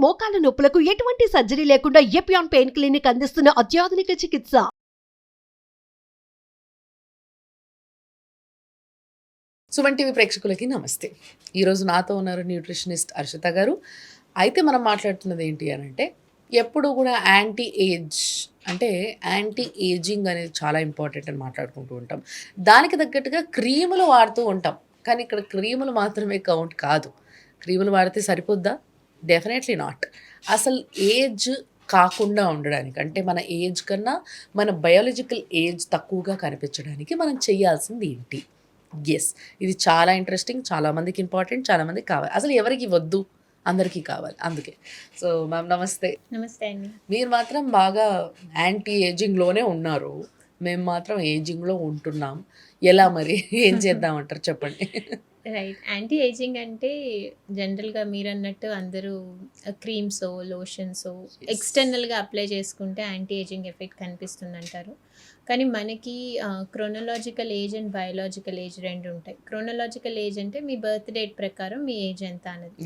మోకాల నొప్పులకు ఎటువంటి సర్జరీ లేకుండా ఎపియాన్ పెయిన్ క్లినిక్ అందిస్తున్న అత్యాధునిక చికిత్స. సుమన్ టీవీ ప్రేక్షకులకి నమస్తే. ఈరోజు నాతో ఉన్నారు న్యూట్రిషనిస్ట్ అర్షిత గారు. అయితే మనం మాట్లాడుతున్నది ఏంటి అని అంటే, ఎప్పుడు కూడా యాంటీ ఏజ్ అంటే యాంటీ ఏజింగ్ అనేది చాలా ఇంపార్టెంట్ అని మాట్లాడుకుంటూ ఉంటాం. దానికి తగ్గట్టుగా క్రీములు వాడుతూ ఉంటాం. కానీ ఇక్కడ క్రీములు మాత్రమే కౌంట్ కాదు. క్రీములు వాడితే సరిపోద్దా? Definitely not. అసలు ఏజ్ కాకుండా ఉండడానికి, అంటే మన ఏజ్ కన్నా మన బయాలజికల్ ఏజ్ తక్కువగా కనిపించడానికి మనం చేయాల్సింది ఏంటి? ఎస్, ఇది చాలా ఇంట్రెస్టింగ్, చాలామందికి ఇంపార్టెంట్, చాలామందికి కావాలి. అసలు ఎవరికి వద్దు, అందరికీ కావాలి. అందుకే సో మ్యామ్ నమస్తే. నమస్తే అండి. మీరు మాత్రం బాగా యాంటీ ఏజింగ్లోనే ఉన్నారు, మేము మాత్రం ఏజింగ్లో ఉంటున్నాం. ఎలా మరి ఏం చేద్దామంటారు చెప్పండి. రైట్, యాంటీ ఏజింగ్ అంటే జనరల్గా మీరు అన్నట్టు అందరూ క్రీమ్స్ లోషన్స్ ఎక్స్టర్నల్గా అప్లై చేసుకుంటే యాంటీ ఏజింగ్ ఎఫెక్ట్ కనిపిస్తుంది అంటారు. కానీ మనకి chronological age and biological age రెండు ఉంటాయి. క్రోనలాజికల్ ఏజ్ అంటే మీ బర్త్ డేట్ ప్రకారం మీ ఏజ్ ఎంత అనేది.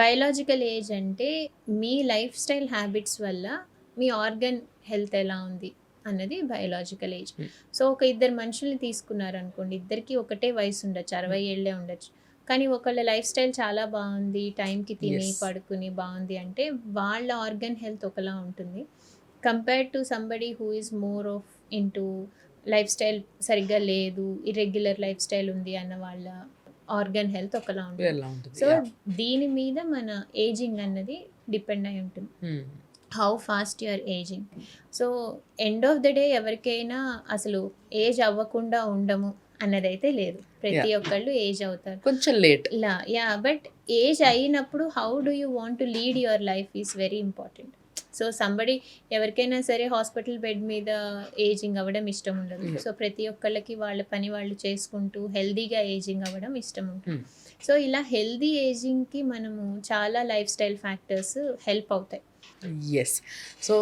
బయోలాజికల్ ఏజ్ అంటే మీ లైఫ్ స్టైల్ హ్యాబిట్స్ వల్ల మీ ఆర్గన్ హెల్త్ ఎలా ఉంది అన్నది బయోలాజికల్ ఏజ్. సో ఒక ఇద్దరు మనుషుల్ని తీసుకున్నారనుకోండి, ఇద్దరికి ఒకటే వయసు ఉండొచ్చు, 60 ఏళ్ళే ఉండొచ్చు. కానీ ఒకళ్ళ లైఫ్ స్టైల్ చాలా బాగుంది, టైంకి తిని పడుకుని బాగుంది అంటే వాళ్ళ ఆర్గన్ హెల్త్ ఒకలా ఉంటుంది. Compared to somebody who is more of into life style సరిగ్గా లేదు, ఇర్రెగ్యులర్ లైఫ్ స్టైల్ ఉంది అన్న వాళ్ళ ఆర్గన్ హెల్త్ ఒకలా ఉంటుంది. సో దీని మీద మన ఏజింగ్ అన్నది డిపెండ్ అయి ఉంటుంది, how fast you're ageing. So end of the day ఎవరికైనా అసలు ఏజ్ అవ్వకుండా ఉండము అన్నదైతే లేదు. ప్రతి ఒక్కళ్ళు ఏజ్ అవుతారు, కొంచెం లేట్ బట్ ఏజ్ అయినప్పుడు how do you want to lead your life is very important. So somebody ఎవరికైనా సరే హాస్పిటల్ బెడ్ మీద ఏజింగ్ అవ్వడం ఇష్టం ఉండదు. సో ప్రతి ఒక్కళ్ళకి వాళ్ళ పని వాళ్ళు చేసుకుంటూ హెల్దీగా ఏజింగ్ అవ్వడం ఇష్టం ఉంటుంది. సో ఇలా హెల్దీ ఏజింగ్కి మనము చాలా లైఫ్ స్టైల్ ఫ్యాక్టర్స్ హెల్ప్ అవుతాయి. ఎస్, సో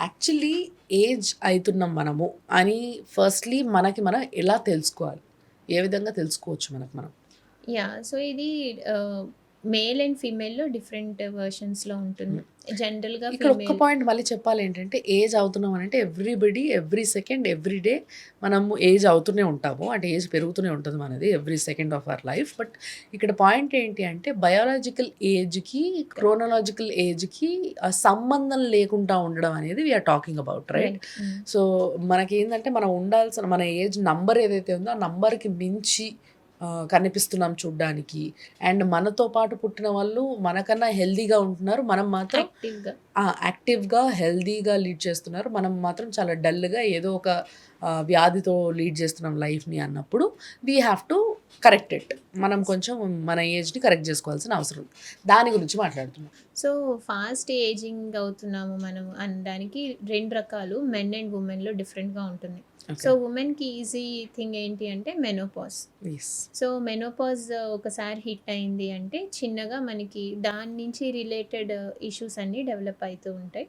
యాక్చువల్లీ ఏజ్ అవుతున్నాం మనము అని ఫస్ట్లీ మనకి మనం ఎలా తెలుసుకోవాలి, ఏ విధంగా తెలుసుకోవచ్చు మనం? సో ఇది మేల్ అండ్ ఫీమేల్లో డిఫరెంట్ వర్షన్స్లో ఉంటుంది. జనరల్గా ఇక్కడ ఒక్క పాయింట్ మళ్ళీ చెప్పాలి ఏంటంటే, ఏజ్ అవుతున్నాం అని అంటే everybody every second every day మనము ఏజ్ అవుతూనే ఉంటాము, అంటే ఏజ్ పెరుగుతూనే ఉంటుంది మనది every second of our life. But ఇక్కడ పాయింట్ ఏంటి అంటే, బయాలజికల్ ఏజ్కి క్రోనలాజికల్ ఏజ్కి సంబంధం లేకుండా ఉండడం అనేది we're talking about, right? So మనకి ఏంటంటే మనం ఉండాల్సిన మన ఏజ్ నంబర్ ఏదైతే ఉందో ఆ నంబర్కి మించి కనిపిస్తున్నాం చూడ్డానికి. అండ్ మనతో పాటు పుట్టిన వాళ్ళు మనకన్నా హెల్దీగా ఉంటున్నారు, మనం మాత్రం యాక్టివ్గా హెల్దీగా లీడ్ చేస్తున్నారు, మనం మాత్రం చాలా డల్గా ఏదో ఒక వ్యాధితో లీడ్ చేస్తున్నాం లైఫ్ని అన్నప్పుడు we have to correct it. మనం కొంచెం మన ఏజ్ని కరెక్ట్ చేసుకోవాల్సిన అవసరం, దాని గురించి మాట్లాడుతున్నాం. సో ఫాస్ట్ ఏజింగ్ అవుతున్నాము మనం అనడానికి రెండు రకాలు, మెన్ అండ్ ఉమెన్లో డిఫరెంట్గా ఉంటుంది. సో ఉమెన్కి ఈజీ థింగ్ ఏంటి అంటే మెనోపాజ్. సో మెనోపాజ్ ఒకసారి హిట్ అయింది అంటే చిన్నగా మనకి దాని నుంచి రిలేటెడ్ ఇష్యూస్ అన్నీ డెవలప్ అవుతూ ఉంటాయి.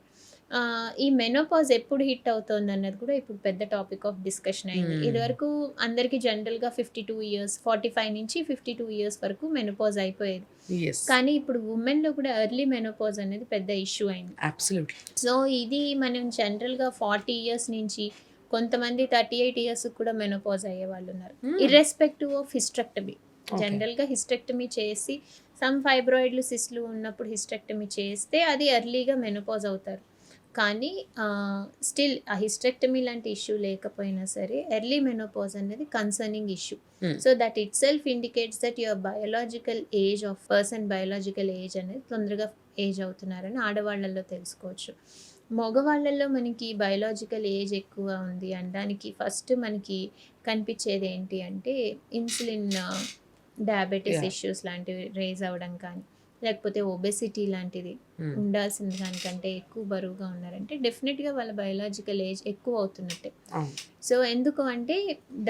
ఈ మెనోపాజ్ ఎప్పుడు హిట్ అవుతుంది అన్నది కూడా ఇప్పుడు పెద్ద టాపిక్ ఆఫ్ డిస్కషన్ అయింది. ఇదివరకు అందరికీ జనరల్గా 52 ఇయర్స్, 45 నుంచి 52 ఇయర్స్ వరకు మెనోపాజ్ అయిపోయేది. కానీ ఇప్పుడు ఉమెన్లో కూడా ఎర్లీ మెనోపాజ్ అనేది పెద్ద ఇష్యూ అయింది. సో ఇది మనం జనరల్గా 40 ఇయర్స్ నుంచి, కొంతమంది 38 ఇయర్స్ కూడా మెనోపాజ్ అయ్యే వాళ్ళు ఉన్నారు, ఇర్రెస్పెక్టివ్ ఆఫ్ హిస్టెక్టమీ. జనరల్గా హిస్టెక్టమీ చేసి సమ్ ఫైబ్రాయిడ్లు సిస్ట్లు ఉన్నప్పుడు హిస్టెక్టమీ చేస్తే అది ఎర్లీగా మెనోపాజ్ అవుతారు. కానీ స్టిల్ ఆ హిస్టెక్టమీ లాంటి ఇష్యూ లేకపోయినా సరే ఎర్లీ మెనోపాజ్ అనేది concerning issue. So that it self indicates that your biological age of person biological age అనేది తొందరగా ఏజ్ అవుతున్నారని ఆడవాళ్ళల్లో తెలుసుకోవచ్చు. మగవాళ్ళల్లో మనకి బయోలాజికల్ ఏజ్ ఎక్కువ ఉంది అనడానికి ఫస్ట్ మనకి కనిపించేది ఏంటి అంటే ఇన్సులిన్ డయాబెటీస్ ఇష్యూస్ లాంటివి రేజ్ అవ్వడం కానీ, లేకపోతే ఒబెసిటీ లాంటిది ఉండాల్సిన దానికంటే ఎక్కువ బరువుగా ఉన్నారంటే డెఫినెట్గా వాళ్ళ బయోలాజికల్ ఏజ్ ఎక్కువ అవుతున్నట్టే. సో ఎందుకు అంటే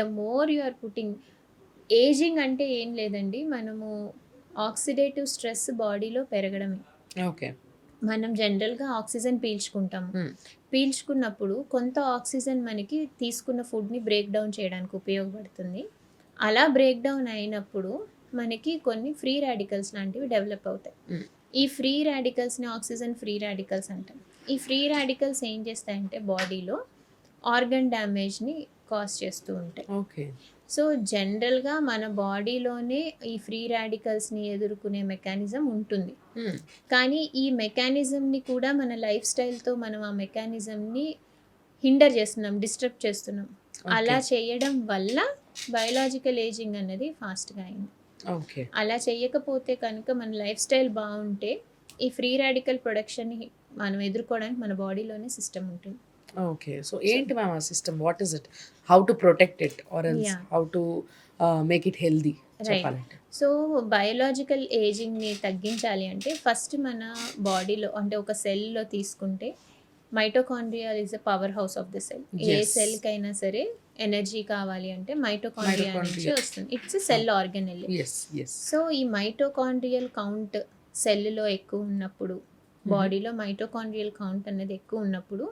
the more you are putting, ageing అంటే ఏం లేదండి, మనము ఆక్సిడేటివ్ స్ట్రెస్ బాడీలో పెరగడమే. మనం జనరల్గా ఆక్సిజన్ పీల్చుకుంటాము, పీల్చుకున్నప్పుడు కొంత ఆక్సిజన్ మనకి తీసుకున్న ఫుడ్ని బ్రేక్ డౌన్ చేయడానికి ఉపయోగపడుతుంది. అలా బ్రేక్ డౌన్ అయినప్పుడు మనకి కొన్ని ఫ్రీ రాడికల్స్ లాంటివి డెవలప్ అవుతాయి. ఈ ఫ్రీ రాడికల్స్ని ఆక్సిజన్ ఫ్రీ రాడికల్స్ అంటాం. ఈ ఫ్రీ రాడికల్స్ ఏం చేస్తాయంటే బాడీలో ఆర్గన్ డ్యామేజ్ని కాజ్ చేస్తూ ఉంటాయి. ఓకే. సో జనరల్గా మన బాడీలోనే ఈ ఫ్రీ రాడికల్స్ని ఎదుర్కొనే మెకానిజం ఉంటుంది. కానీ ఈ మెకానిజంని కూడా మన లైఫ్ స్టైల్తో మనం ఆ మెకానిజంని హిండర్ చేస్తున్నాం, డిస్టర్బ్ చేస్తున్నాం. అలా చేయడం వల్ల బయోలాజికల్ ఏజింగ్ అనేది ఫాస్ట్గా అయింది. ఓకే. అలా చేయకపోతే కనుక మన లైఫ్ స్టైల్ బాగుంటే ఈ ఫ్రీ రాడికల్ ప్రొడక్షన్ని మనం ఎదుర్కోవడానికి మన బాడీలోనే సిస్టమ్ ఉంటుంది. ఓకే. సో ఏంటి మ్యామ్ ఆ system? What is it? How to protect it or else Yeah. How to make it healthy చెప్పాలంటే? సో బయోలాజికల్ ఏజింగ్ని తగ్గించాలి అంటే ఫస్ట్ మన బాడీలో అంటే ఒక సెల్లో తీసుకుంటే mitochondria is a power house of the cell. ఏ Yes. సెల్కైనా సరే ఎనర్జీ కావాలి అంటే మైటోకాండ్రియా నుంచి Mitochondria. వస్తుంది. It's cell organelle. Yes yes. So ఈ మైటోకాండ్రియల్ కౌంట్ సెల్లో ఎక్కువ ఉన్నప్పుడు, బాడీలో మైటోకాండ్రియల్ కౌంట్ అనేది ఎక్కువ ఉన్నప్పుడు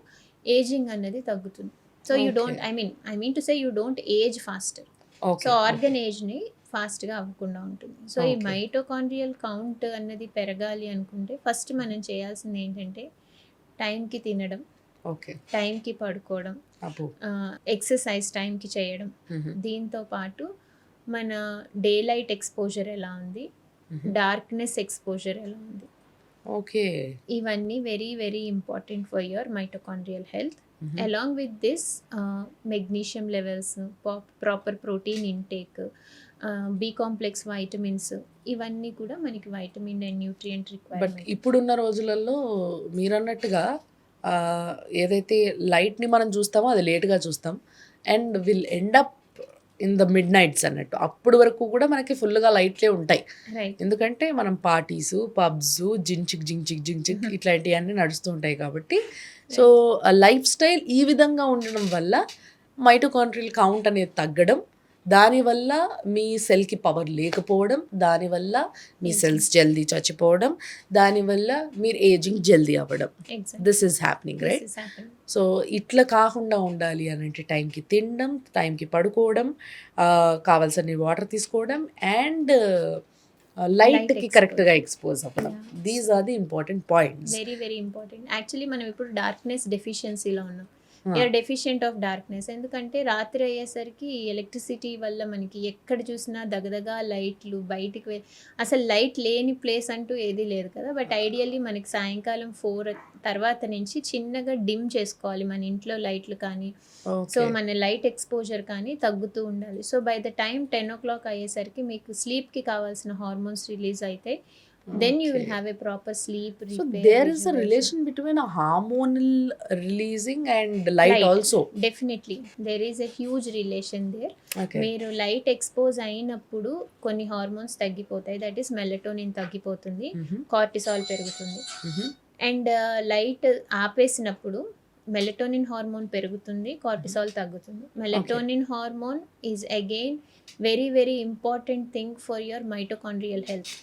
ఏజింగ్ అనేది తగ్గుతుంది. So you don't I mean to say you don't age faster. Okay. So organ ఏజ్ని ఫాస్ట్గా అవ్వకుండా ఉంటుంది. సో ఈ Okay. మైటోకాండ్రియల్ కౌంట్ అన్నది పెరగాలి అనుకుంటే ఫస్ట్ మనం చేయాల్సింది ఏంటంటే టైంకి తినడం, ఓకే. టైంకి పడుకోవడం, అబ్బో. ఎక్సర్సైజ్ టైంకి చేయడం. దీంతో పాటు మన డే లైట్ ఎక్స్పోజర్ ఎలా ఉంది, డార్క్నెస్ ఎక్స్పోజర్ ఎలా ఉంది, ఓకే. ఇవన్నీ very very important for your mitochondrial health. Along with this magnesium levels, proper protein intake, B complex vitamins, ఇవన్నీ కూడా మనకి vitamin and nutrient but requirement. ఇప్పుడున్న రోజులలో మీరన్నట్టుగా ఏదైతే లైట్ని మనం చూస్తామో అది లేట్గా చూస్తాం and will end up in the mid nights అన్నట్టు. అప్పుడు వరకు కూడా మనకి ఫుల్గా లైట్లే ఉంటాయి. రైట్. ఎందుకంటే మనం పార్టీసు, పబ్స్, జించిక్ ఇట్లాంటివన్నీ నడుస్తూ ఉంటాయి కాబట్టి. సో లైఫ్ స్టైల్ ఈ విధంగా ఉండడం వల్ల మైటోకాండ్రియల్ కౌంట్ అనేది తగ్గడం, దానివల్ల మీ సెల్కి పవర్ లేకపోవడం, దానివల్ల మీ సెల్స్ జల్దీ చచ్చిపోవడం, దానివల్ల మీరు ఏజింగ్ జల్దీ అవ్వడం. Exact. This is happening right. So ఇట్లా కాకుండా ఉండాలి అని అంటే టైంకి తినడం, టైంకి పడుకోవడం, కావాల్సిన వాటర్ తీసుకోవడం అండ్ లైట్కి exposure. కరెక్ట్గా ఎక్స్పోజ్ అవ్వడం. Yeah. These are the important points. Very very important. Actually మనం ఇప్పుడు డార్క్నెస్ డెఫిషియన్సీలో ఉన్నాం. You are deficient of darkness. ఎందుకంటే రాత్రి అయ్యేసరికి ఎలక్ట్రిసిటీ వల్ల మనకి ఎక్కడ చూసినా దగదగా లైట్లు, బయటికి అసలు లైట్ లేని ప్లేస్ అంటూ ఏదీ లేదు కదా. బట్ ఐడియల్లీ మనకి సాయంకాలం 4 తర్వాత నుంచి చిన్నగా డిమ్ చేసుకోవాలి మన ఇంట్లో లైట్లు కానీ. సో మన లైట్ ఎక్స్పోజర్ కానీ తగ్గుతూ ఉండాలి. So by the time 10 o'clock అయ్యేసరికి మీకు స్లీప్కి కావాల్సిన హార్మోన్స్ రిలీజ్ అయితే then you will have a proper sleep, So repair, there is a rejuvenation. relation between a hormonal releasing and light Light. also. Definitely there is a huge relation there. Okay. మీరు light expose అయినప్పుడు కొన్ని hormones తగ్గిపోతాయి. That is melatonin తగ్గిపోతుంది, cortisol పెరుగుతుంది. And light ఆపేసినప్పుడు melatonin hormone పెరుగుతుంది, cortisol తగ్గుతుంది. Melatonin hormone is again very very important thing for your mitochondrial health.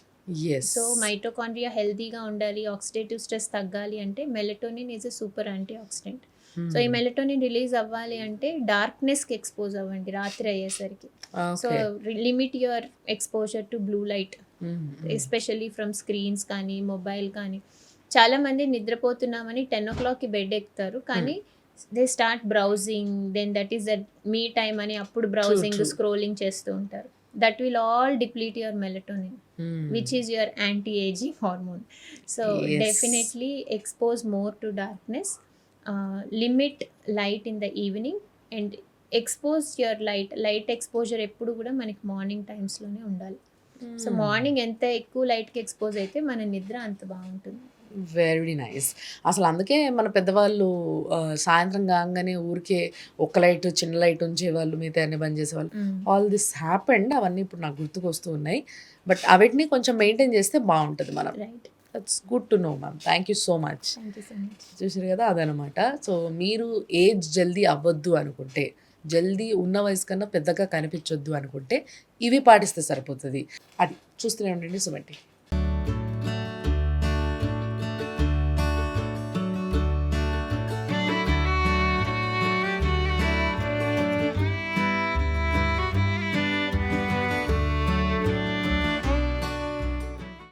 Yes. So mitochondria హెల్తీగా ఉండాలి, ఆక్సిడేటివ్ స్ట్రెస్ తగ్గాలి అంటే melatonin is a super anti oxidant. So ఈ melatonin release అవ్వాలి అంటే డార్క్నెస్కి expose అవ్వండి రాత్రి అయ్యేసరికి. So limit your exposure to blue light, especially from screens కానీ మొబైల్ కానీ. చాలామంది నిద్రపోతున్నామని 10 o'clockకి బెడ్ ఎక్కుతారు కానీ they start browsing, then that is that me time అని అప్పుడు బ్రౌజింగ్, true. స్క్రోలింగ్ చేస్తూ ఉంటారు. That will all deplete your melatonin, which is your anti-aging hormone. So Yes. definitely expose more to darkness, limit light in the evening and expose your light exposure ఎప్పుడు కూడా మనకి morning టైమ్స్లోనే ఉండాలి. So morning ఎంత ఎక్కువ లైట్కి expose అయితే మన నిద్ర అంత బాగుంటుంది. Very nice. అసలు అందుకే మన పెద్దవాళ్ళు సాయంత్రం కాగానే ఊరికే ఒక్క లైట్, చిన్న లైట్ ఉంచేవాళ్ళు, మిగతా అన్ని బంద్ చేసేవాళ్ళు. All this happened. అవన్నీ ఇప్పుడు నాకు గుర్తుకు వస్తూ ఉన్నాయి. బట్ అవిటిని కొంచెం మెయింటైన్ చేస్తే బాగుంటుంది మనం. Right. That's good to know ma'am. Thank you so much. Thank you so much. చూసారు కదా, అదనమాట. సో మీరు ఏజ్ జల్దీ అవ్వద్దు అనుకుంటే, జల్దీ ఉన్న వయసు కన్నా పెద్దగా కనిపించొద్దు అనుకుంటే ఇవి పాటిస్తే సరిపోతుంది. అది చూస్తూనే ఉండండి సుమన్ టీవీ.